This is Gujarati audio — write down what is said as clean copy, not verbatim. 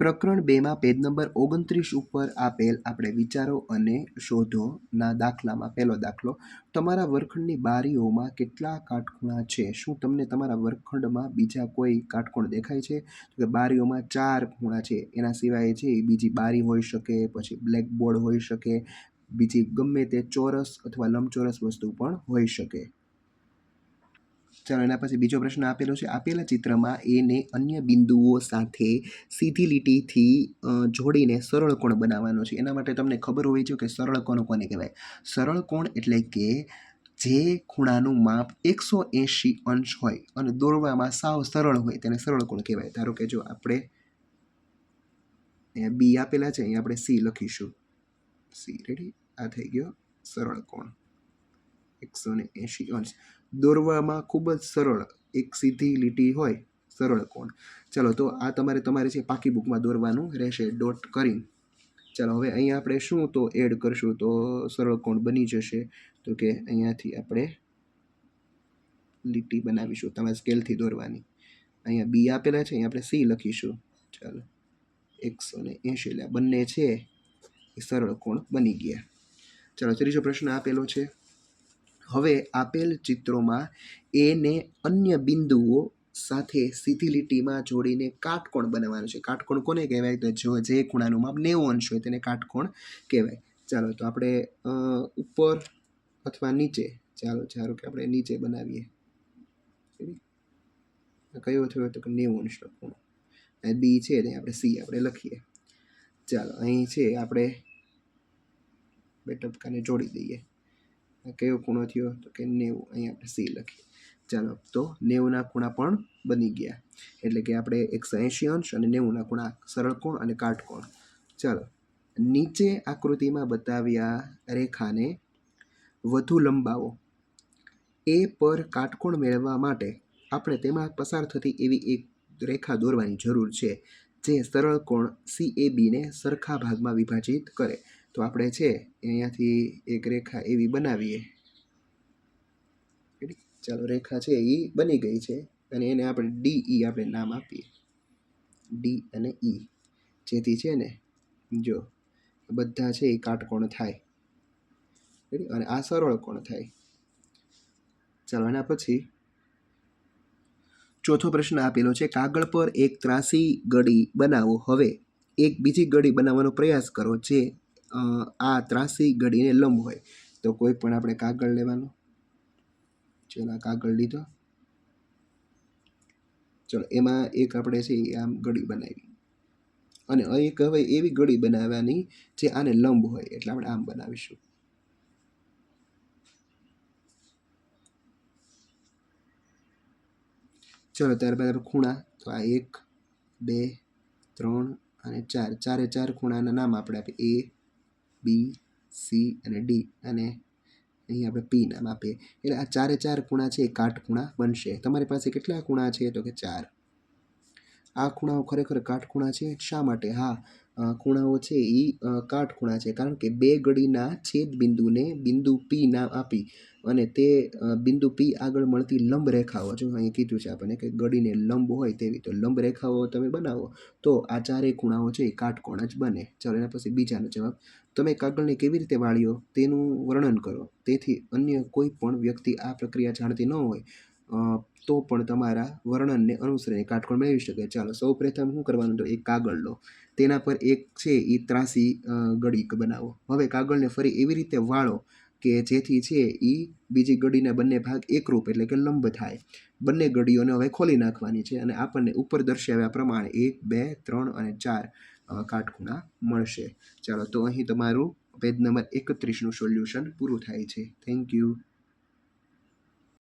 પ્રકરણ 2 માં પેજ નંબર 29 ઉપર આપેલ આપણે વિચારો અને શોધોના દાખલામાં પહેલો દાખલો, તમારા વર્ગખંડની બારીઓમાં કેટલા કાટખૂણા છે? શું તમને તમારા વર્ગખંડમાં બીજા કોઈ કાટખૂણ દેખાય છે? તો કે બારીઓમાં 4 ખૂણા છે. એના સિવાય છે બીજી બારી હોઈ શકે, પછી બ્લેકબોર્ડ હોઈ શકે, બીજી ગમે તે ચોરસ અથવા લંબચોરસ વસ્તુ પણ હોઈ શકે. ચાલો એના પછી બીજો પ્રશ્ન આપેલો છે. આપેલા ચિત્રમાં એને અન્ય બિંદુઓ સાથે સીધી લીટીથી જોડીને સરળ કોણ બનાવવાનો છે. એના માટે તમને ખબર હોવી જોઈએ કે સરળ કોણ કોને કહેવાય. સરળ કોણ એટલે કે જે ખૂણાનું માપ 180 અંશ હોય અને દોરવામાં સાવ સરળ હોય તેને સરળ કોણ કહેવાય. ધારો કે જો આપણે અહીંયા બી આપેલા છે, અહીંયા આપણે સી લખીશું. સી રેડી, આ થઈ ગયો સરળ કોણ 180 અંશ. દોરવામાં ખૂબ જ સરળ એક સીધી લીટી હોય, સરળ કોણ. ચાલો તો આ તમારે છે પાકી બુકમાં દોરવાનું રહેશે ડોટ કરીને. ચાલો હવે અહીંયા આપણે શું તો એડ કરશું તો સરળ કોણ બની જશે. તો કે અહીંયાથી આપણે લીટી બનાવીશું, તમારે સ્કેલથી દોરવાની. અહીંયા બી આપેલા છે, અહીંયા આપણે સી લખીશું. ચાલો 180 એટલે બંને છે એ સરળ કોણ બની ગયા. ચાલો ત્રીજો પ્રશ્ન આપેલો છે. હવે આપેલ ચિત્રોમાં એને અન્ય બિંદુઓ સાથે સીધી લીટીમાં જોડીને કાટકોણ બનાવવાનો છે. કાટકોણ કોને કહેવાય? તો જો જે ખૂણાનું માપ 90 અંશ હોય તેને કાટકોણ કહેવાય. ચાલો તો આપણે ઉપર અથવા નીચે, ચાલો કે આપણે નીચે બનાવીએ. કયો થયો તો કે 90 અંશનો ખૂણો. બી છે ત્યાં આપણે સી આપણે લખીએ. ચાલો અહીં છે આપણે બે ટપકાને જોડી દઈએ. કયો ખૂણો થયો તો કે 90, અહીં આપણે સી લખીએ. ચાલો તો 90ના ખૂણા પણ બની ગયા. એટલે કે આપણે 180 અંશ અને 90ના ખૂણા સરળ કોણ અને કાટકોણ. ચાલો નીચે આકૃતિમાં બતાવ્યા રેખાને વધુ લંબાવો. એ પર કાટકોણ મેળવવા માટે આપણે તેમાં પસાર થતી એવી એક રેખા દોરવાની જરૂર છે જે સરળ કોણ CABને સરખા ભાગમાં વિભાજિત કરે. તો આપણે છે અહીંયાથી એક રેખા એવી બનાવીએ. ચાલો રેખા છે એ બની ગઈ છે અને એને આપણે DE આપણે નામ આપીએ. ડી અને ઈ, જેથી છે ને જો બધા છે એ કાટકોણ થાય અને આ સરળ કોણ થાય. ચાલો એના પછી ચોથો પ્રશ્ન આપેલો છે. કાગળ પર એક ત્રાસી ગળી બનાવો. હવે એક બીજી ગળી બનાવવાનો પ્રયાસ કરો જે આ ત્રાસી ગળીને લંબ હોય. તો કોઈ પણ આપણે કાગળ લેવાનો. ચલો કાગળ લીધો. ચલો એમાં એક આપણે છે આમ ગળી બનાવી અને એક હવે એવી ગળી બનાવવાની જે આને લંબ હોય, એટલે આપણે આમ બનાવીશું. ચલો ત્યારબાદ આપણે ખૂણા, તો આ 1 2 3 અને 4, ચારે ચાર ખૂણાના નામ આપણે આપીએ A B C અને D અને અહીં આપણે P નામ આપીએ. એટલે આ ચારે ચાર ખૂણા છે એ કાટખૂણા બનશે. તમારી પાસે કેટલા ખૂણા છે તો કે 4. આ ખૂણાઓ ખરેખર કાટખૂણા છે. શા માટે? હા, ખૂણાઓ છે એ કાટખૂણા છે કારણ કે બે ગળીના છેદ બિંદુને બિંદુ P નામ આપી અને તે બિંદુ P આગળ મળતી લંબ રેખાઓ, જો અહીં કીધું છે આપણને કે ગળીને લંબ હોય તેવી, તો લંબ રેખાઓ તમે બનાવો તો આ ચારેય ખૂણાઓ છે એ કાટકોણ જ બને. ચાલો એના પછી બીજાનો જવાબ. તમે કાગળને કેવી રીતે વાળ્યો તેનું વર્ણન કરો. તેથી અન્ય કોઈ પણ વ્યક્તિ આ પ્રક્રિયા જાણતી ન હોય તો પણ તમારા વર્ણનને અનુસરીને કાટકોણ મેળવી શકે. ચાલો સૌ પ્રથમ શું કરવાનું? તો એક કાગળ લો, તેના પર એક છે એ ત્રાસી ગળી બનાવો. હવે કાગળને ફરી એવી રીતે વાળો કે જેથી છે એ બીજી ગળીના બંને ભાગ એકરૂપ એટલે કે લંબ થાય. બંને ગળીઓને હવે ખોલી નાખવાની છે અને આપણને ઉપર દર્શાવ્યા પ્રમાણે 1 2 3 અને 4 કાટખૂણા મળશે. ચાલો તો અહીં તમારું પેજ નંબર 31નું સોલ્યુશન પૂરું થાય છે. Thank you.